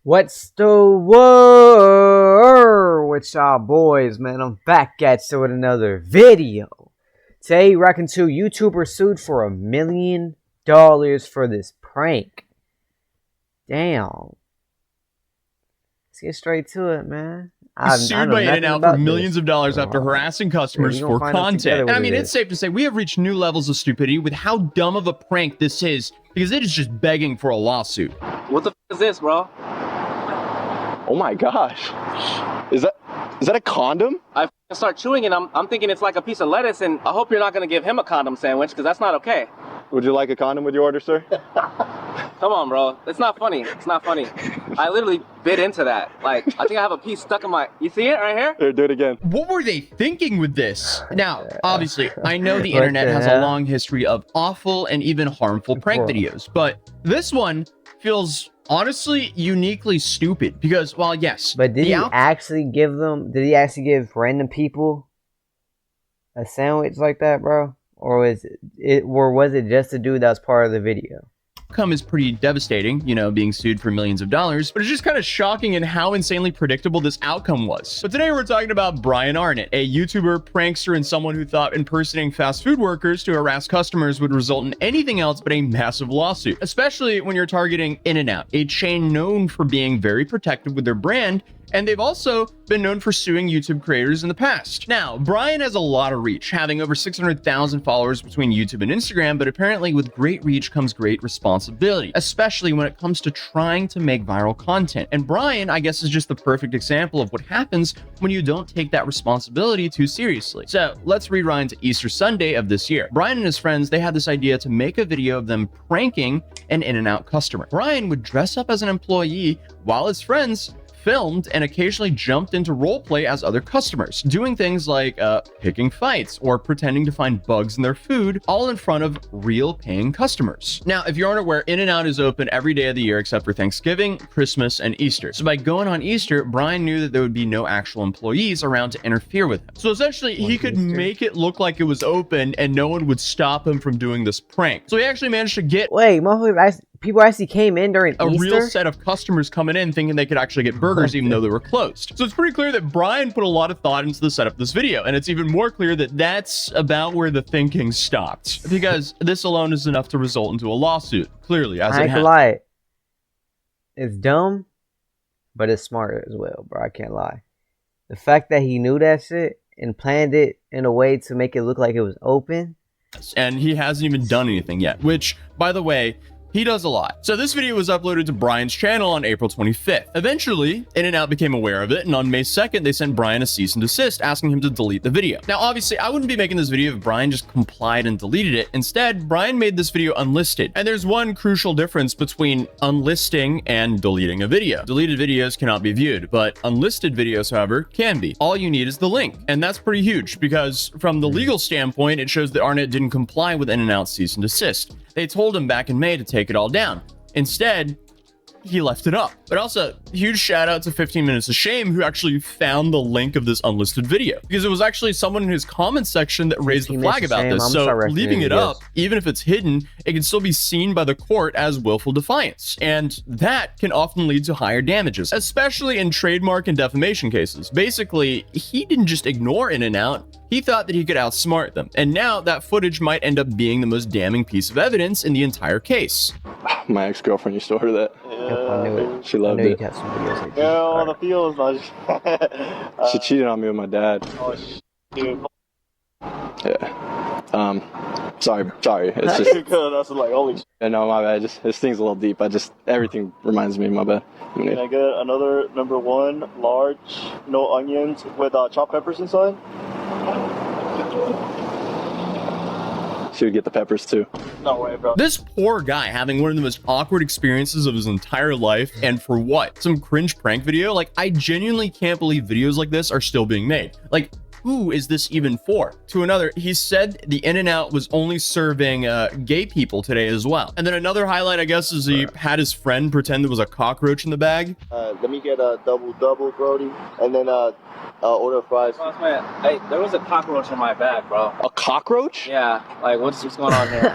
What's the word with y'all boys, man? I'm back at you with another video. Today, reckon two YouTubers sued for $1 million for this prank. Damn. Let's get straight to it, man. Sued by In-N-Out for millions of dollars after harassing customers for content. And I mean, it's safe to say we have reached new levels of stupidity with how dumb of a prank this is, because it is just begging for a lawsuit. What the f is this, bro? Oh my gosh. Is that a condom? I start chewing and I'm thinking it's like a piece of lettuce, and I hope you're not gonna give him a condom sandwich, because that's not okay. Would you like a condom with your order, sir? Come on, bro. It's not funny. It's not funny. I literally bit into that. Like, I think I have a piece stuck in my... You see it right here? Here, do it again. What were they thinking with this? Now, obviously, I know the internet has a long history of awful and even harmful prank videos, but this one feels honestly uniquely stupid because, well, yes. But did he actually give random people a sandwich like that, bro? Or was it just a dude that was part of the video? Outcome is pretty devastating, you know, being sued for millions of dollars, but it's just kind of shocking in how insanely predictable this outcome was. But today we're talking about Brian Arnett, a YouTuber, prankster, and someone who thought impersonating fast food workers to harass customers would result in anything else but a massive lawsuit, especially when you're targeting In-N-Out, a chain known for being very protective with their brand, and they've also been known for suing YouTube creators in the past. Now, Brian has a lot of reach, having over 600,000 followers between YouTube and Instagram, but apparently with great reach comes great responsibility, especially when it comes to trying to make viral content. And Brian, I guess, is just the perfect example of what happens when you don't take that responsibility too seriously. So let's rewind to Easter Sunday of this year. Brian and his friends, they had this idea to make a video of them pranking an In-N-Out customer. Brian would dress up as an employee while his friends filmed and occasionally jumped into roleplay as other customers, doing things like picking fights or pretending to find bugs in their food, all in front of real paying customers. Now, if you aren't aware, In-N-Out is open every day of the year except for Thanksgiving, Christmas, and Easter. So by going on Easter, Brian knew that there would be no actual employees around to interfere with him. So essentially, he could make it look like it was open and no one would stop him from doing this prank. So he actually managed to get... Wait, people actually came in during a Easter? Real set of customers coming in thinking they could actually get burgers even though they were closed. So it's pretty clear that Brian put a lot of thought into the setup of this video, and it's even more clear that that's about where the thinking stopped, because this alone is enough to result into a lawsuit, clearly, as I it ain't has. gonna lie. It's dumb, but it's smart as well, bro. I can't lie. The fact that he knew that shit and planned it in a way to make it look like it was open. And he hasn't even done anything yet, which, by the way, he does a lot. So this video was uploaded to Brian's channel on April 25th. Eventually, In-N-Out became aware of it, and on May 2nd, they sent Brian a cease and desist, asking him to delete the video. Now, obviously, I wouldn't be making this video if Brian just complied and deleted it. Instead, Brian made this video unlisted. And there's one crucial difference between unlisting and deleting a video. Deleted videos cannot be viewed, but unlisted videos, however, can be. All you need is the link. And that's pretty huge, because from the legal standpoint, it shows that Arnett didn't comply with In-N-Out's cease and desist. They told him back in May to take it all down. Instead, he left it up. But also, huge shout out to 15 Minutes of Shame, who actually found the link of this unlisted video, because it was actually someone in his comments section that raised the flag about this. So leaving it up, even if it's hidden, it can still be seen by the court as willful defiance. And that can often lead to higher damages, especially in trademark and defamation cases. Basically, he didn't just ignore In-N-Out. He thought that he could outsmart them, and now that footage might end up being the most damning piece of evidence in the entire case. My ex-girlfriend used to order that. I knew it. She loved it. Yeah, the feels like she cheated on me with my dad. Oh, dude. Yeah. Sorry. It's just... That's like, holy Yeah, no, my bad. Just, this thing's a little deep. Everything reminds me of my bad. Can I get another number one, large, no onions with chopped peppers inside? She would get the peppers too. No way, bro. This poor guy having one of the most awkward experiences of his entire life, and for what? Some cringe prank video? Like, I genuinely can't believe videos like this are still being made. Like, who is this even for? To another, he said the In-N-Out was only serving gay people today as well. And then another highlight, I guess, is he had his friend pretend there was a cockroach in the bag. Let me get a double, Brody, and then order fries. Boss man, hey, there was a cockroach in my bag, bro. A cockroach? Yeah, like what's going on here?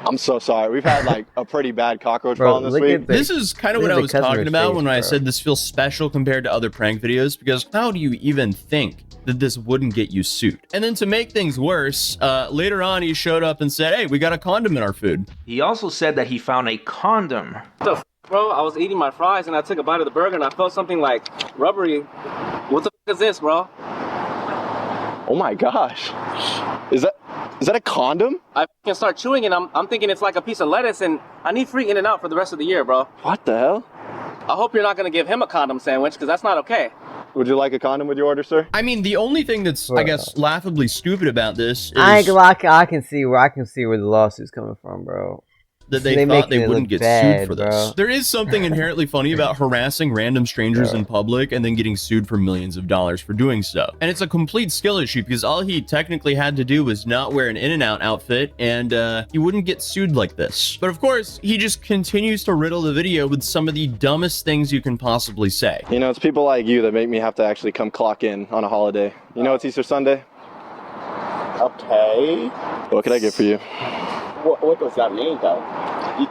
I'm so sorry. We've had like a pretty bad cockroach Bro, problem this look week. at the- This is kind of Look what at I the was talking customer's about face, when I bro. said this feels special compared to other prank videos, because how do you even think that this wouldn't get you sued? And then to make things worse, later on he showed up and said, hey, we got a condom in our food. He also said that he found a condom. What the f, bro? I was eating my fries and I took a bite of the burger and I felt something like rubbery. What the f is this, bro? Oh my gosh. Is that a condom? I can start chewing and I'm thinking it's like a piece of lettuce and I need free In-N-Out for the rest of the year, bro. What the hell? I hope you're not gonna give him a condom sandwich because that's not okay. Would you like a condom with your order, sir? I mean, the only thing that's, I guess, laughably stupid about this is I ain't gonna lie, I can see where the lawsuit's coming from, bro. that they They thought making they it wouldn't look get bad, sued for this. bro. There is something inherently funny about harassing random strangers in public and then getting sued for millions of dollars for doing so. And it's a complete skill issue because all he technically had to do was not wear an In-N-Out outfit and he wouldn't get sued like this. But of course, he just continues to riddle the video with some of the dumbest things you can possibly say. You know, it's people like you that make me have to actually come clock in on a holiday. You know it's Easter Sunday? Okay. What can I get for you? What does that mean, though?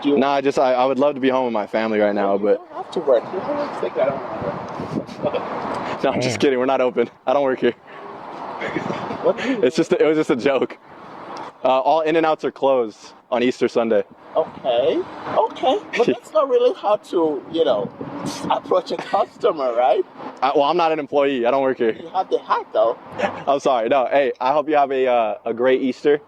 You Nah, I would love to be home with my family right now, but don't have to work. You don't think I don't no, I'm just kidding. We're not open. I don't work here. What do you It was just a joke. All In-N-Outs are closed on Easter Sunday. Okay. But that's not really how to, approach a customer, right? Well, I'm not an employee. I don't work here. You have the hat, though. I'm sorry. No, hey, I hope you have a great Easter.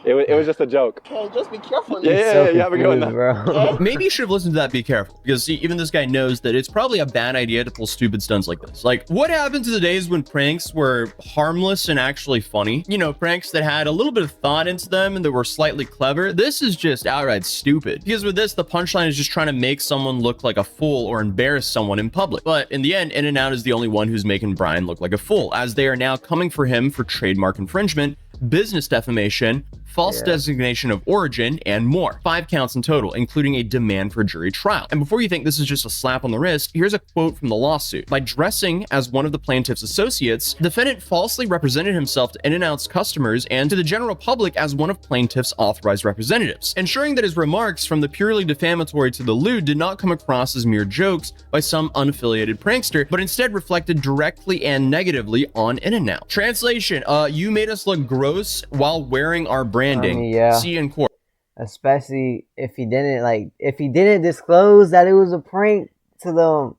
It was just a joke. Okay, just be careful. Yeah, you have a good one. bro. Maybe you should have listened to that Be Careful, because see, even this guy knows that it's probably a bad idea to pull stupid stunts like this. Like, what happened to the days when pranks were harmless and actually funny? You know, pranks that had a little bit of thought into them and that were slightly clever. This is just outright stupid. Because with this, the punchline is just trying to make someone look like a fool or embarrass someone in public. But in the end, In-N-Out is the only one who's making Brian look like a fool, as they are now coming for him for trademark infringement, business defamation, false designation of origin, and more. 5 counts in total, including a demand for jury trial. And before you think this is just a slap on the wrist, here's a quote from the lawsuit. By dressing as one of the plaintiff's associates, the defendant falsely represented himself to In-N-Out's customers and to the general public as one of plaintiff's authorized representatives, ensuring that his remarks, from the purely defamatory to the lewd, did not come across as mere jokes by some unaffiliated prankster, but instead reflected directly and negatively on In-N-Out. Translation, you made us look gross while wearing our branding. Yeah. See you in court. Especially if he didn't disclose that it was a prank to them.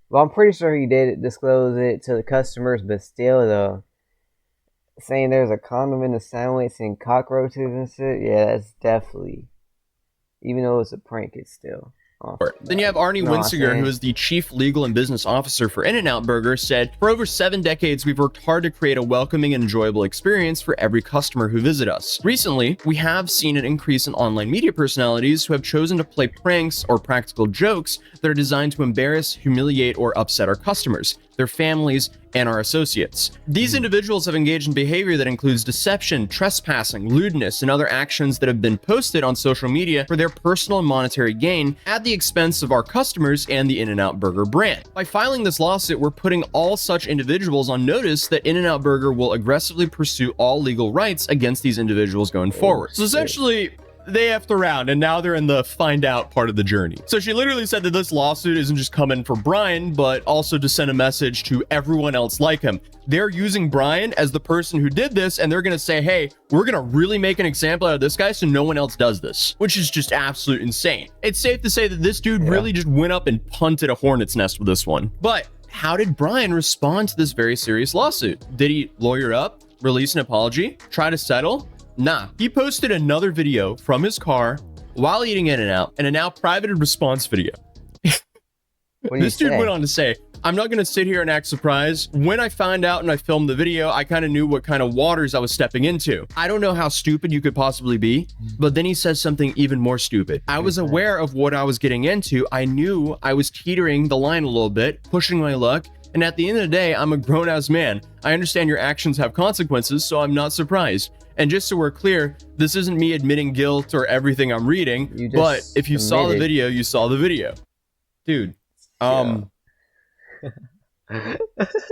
Well, I'm pretty sure he did disclose it to the customers, but still, though, saying there's a condom in the sandwich and cockroaches and shit, yeah, that's definitely, even though it's a prank, it's still. Then you have Arnie Winsiger, who is the chief legal and business officer for In-N-Out Burger, said, for over 7 decades, we've worked hard to create a welcoming and enjoyable experience for every customer who visit us. Recently, we have seen an increase in online media personalities who have chosen to play pranks or practical jokes that are designed to embarrass, humiliate, or upset our customers, their families, and our associates. These individuals have engaged in behavior that includes deception, trespassing, lewdness, and other actions that have been posted on social media for their personal and monetary gain at the expense of our customers and the In-N-Out Burger brand. By filing this lawsuit, we're putting all such individuals on notice that In-N-Out Burger will aggressively pursue all legal rights against these individuals going forward. So essentially, they effed around and now they're in the find out part of the journey. So she literally said that this lawsuit isn't just coming for Brian, but also to send a message to everyone else like him. They're using Brian as the person who did this, and they're going to say, hey, we're going to really make an example out of this guy so no one else does this, which is just absolute insane. It's safe to say that this dude really just went up and punted a hornet's nest with this one. But how did Brian respond to this very serious lawsuit? Did he lawyer up, release an apology, try to settle? Nah, he posted another video from his car while eating In-N-Out and a now privated response video. This dude went on to say, I'm not going to sit here and act surprised. When I found out and I filmed the video, I kind of knew what kind of waters I was stepping into. I don't know how stupid you could possibly be, but then he says something even more stupid. I was aware of what I was getting into. I knew I was teetering the line a little bit, pushing my luck. And at the end of the day, I'm a grown-ass man. I understand your actions have consequences, so I'm not surprised. And just so we're clear, this isn't me admitting guilt or everything I'm reading, but if you saw the video, you saw the video. Dude,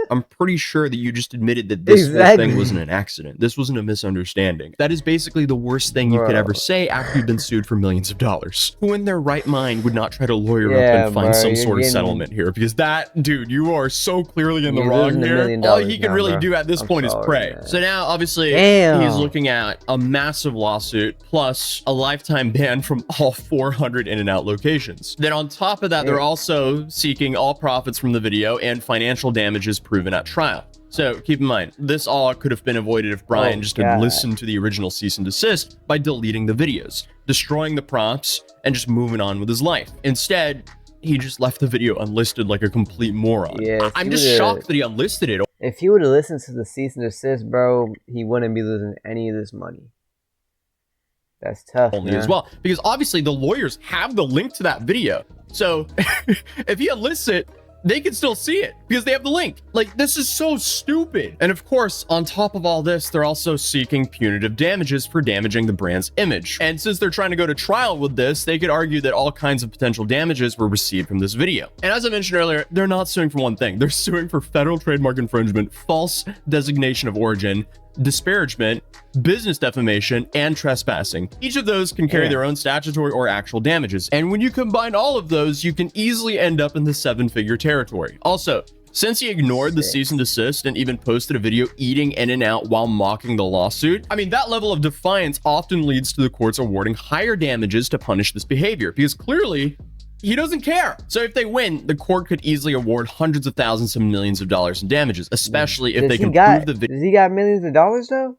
I'm pretty sure that you just admitted that this whole thing wasn't an accident. This wasn't a misunderstanding. That is basically the worst thing you could ever say after you've been sued for millions of dollars. Who in their right mind would not try to lawyer up and find some sort of settlement here? Because that, dude, you are so clearly in the wrong here. All he can really do at this point is pray. Man. So now, obviously, he's looking at a massive lawsuit plus a lifetime ban from all 400 In-N-Out locations. Then on top of that, they're also seeking all profits from the video and financial damages proven at trial. So keep in mind, this all could have been avoided if Brian just had listened to the original cease and desist by deleting the videos, destroying the props, and just moving on with his life. Instead, he just left the video unlisted like a complete moron. Yeah, I'm just shocked that he unlisted it. If he would have listened to the cease and desist, bro, he wouldn't be losing any of this money. That's tough, only as well, because obviously the lawyers have the link to that video. So if he unlists it, they can still see it because they have the link. Like, this is so stupid. And of course, on top of all this, they're also seeking punitive damages for damaging the brand's image. And since they're trying to go to trial with this, they could argue that all kinds of potential damages were received from this video. And as I mentioned earlier, they're not suing for one thing. They're suing for federal trademark infringement, false designation of origin, disparagement, business defamation, and trespassing. Each of those can carry their own statutory or actual damages. And when you combine all of those, you can easily end up in the 7-figure territory. Also, since he ignored the cease and desist and even posted a video eating In-N-Out while mocking the lawsuit, I mean, that level of defiance often leads to the courts awarding higher damages to punish this behavior, because clearly he doesn't care. So if they win, the court could easily award hundreds of thousands to millions of dollars in damages, especially if they can prove the video. Does he got millions of dollars though?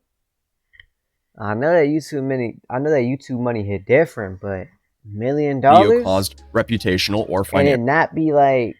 I know that YouTube money hit different, but $1 million video caused reputational or financial. And it not be like,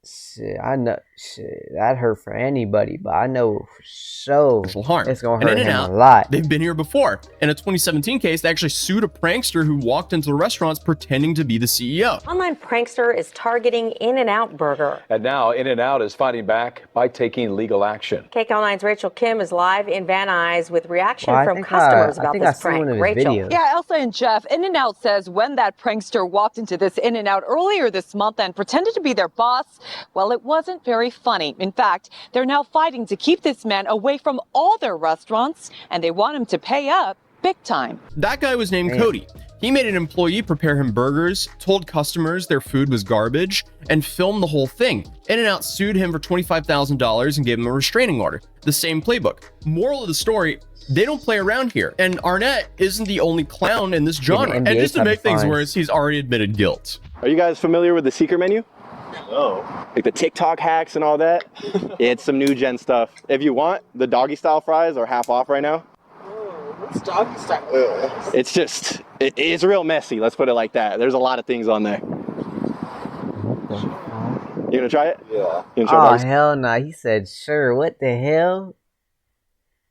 shit, I know, shit, that hurt for anybody, but I know for sure harm. It's gonna hurt him a lot. They've been here before. In a 2017 case, they actually sued a prankster who walked into the restaurants pretending to be the CEO. Online prankster is targeting In-N-Out Burger. And now In-N-Out is fighting back by taking legal action. KCAL9's Rachel Kim is live in Van Nuys with reaction from customers about this prank. Rachel. Yeah, Elsa and Jeff, In-N-Out says when that prankster walked into this In-N-Out earlier this month and pretended to be their boss, well, it wasn't very funny. In fact, they're now fighting to keep this man away from all their restaurants, and they want him to pay up big time. That guy was named Cody. He made an employee prepare him burgers, told customers their food was garbage, and filmed the whole thing. In-N-Out sued him for $25,000 and gave him a restraining order. The same playbook. Moral of the story, they don't play around here. And Arnett isn't the only clown in this genre. And just to make things worse, he's already admitted guilt. Are you guys familiar with the secret menu? Oh. Like the TikTok hacks and all that? It's some new gen stuff. If you want, the doggy style fries are half off right now. What's doggy style? It's just, it's real messy, let's put it like that. There's a lot of things on there. You gonna try it? Yeah. Oh, hell no. He said, sure. What the hell?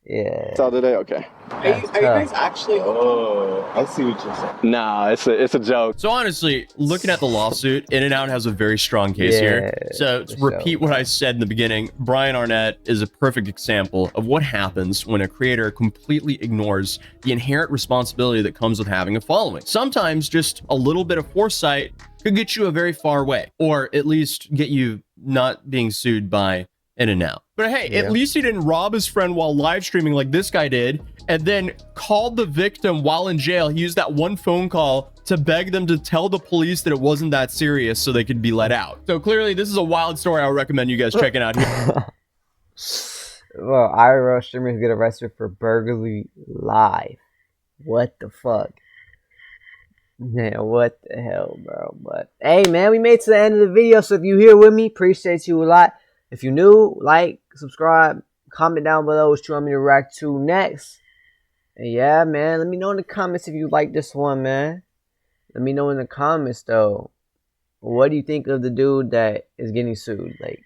Yeah. It's all today? Okay. Are you guys actually? Oh, I see what you're saying. Nah, it's a joke. So honestly, looking at the lawsuit, In-N-Out has a very strong case here. So to repeat what I said in the beginning, Brian Arnett is a perfect example of what happens when a creator completely ignores the inherent responsibility that comes with having a following. Sometimes just a little bit of foresight could get you a very far way, or at least get you not being sued by In-N-Out. But hey, at least he didn't rob his friend while live streaming like this guy did, and then called the victim while in jail. He used that one phone call to beg them to tell the police that it wasn't that serious so they could be let out. So clearly this is a wild story I would recommend you guys checking out here. Well, IRL streamers get arrested for burglary live. What the fuck? Man, what the hell, bro? But hey, man, we made it to the end of the video. So if you're here with me, appreciate you a lot. If you're new, like, subscribe, comment down below what you want me to react to next. And yeah, man, let me know in the comments if you like this one, man. Let me know in the comments, though. What do you think of the dude that is getting sued? Like,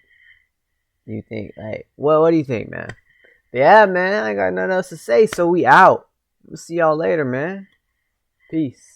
do you think, like, well, what do you think, man? But yeah, man, I got nothing else to say, so we out. We'll see y'all later, man. Peace.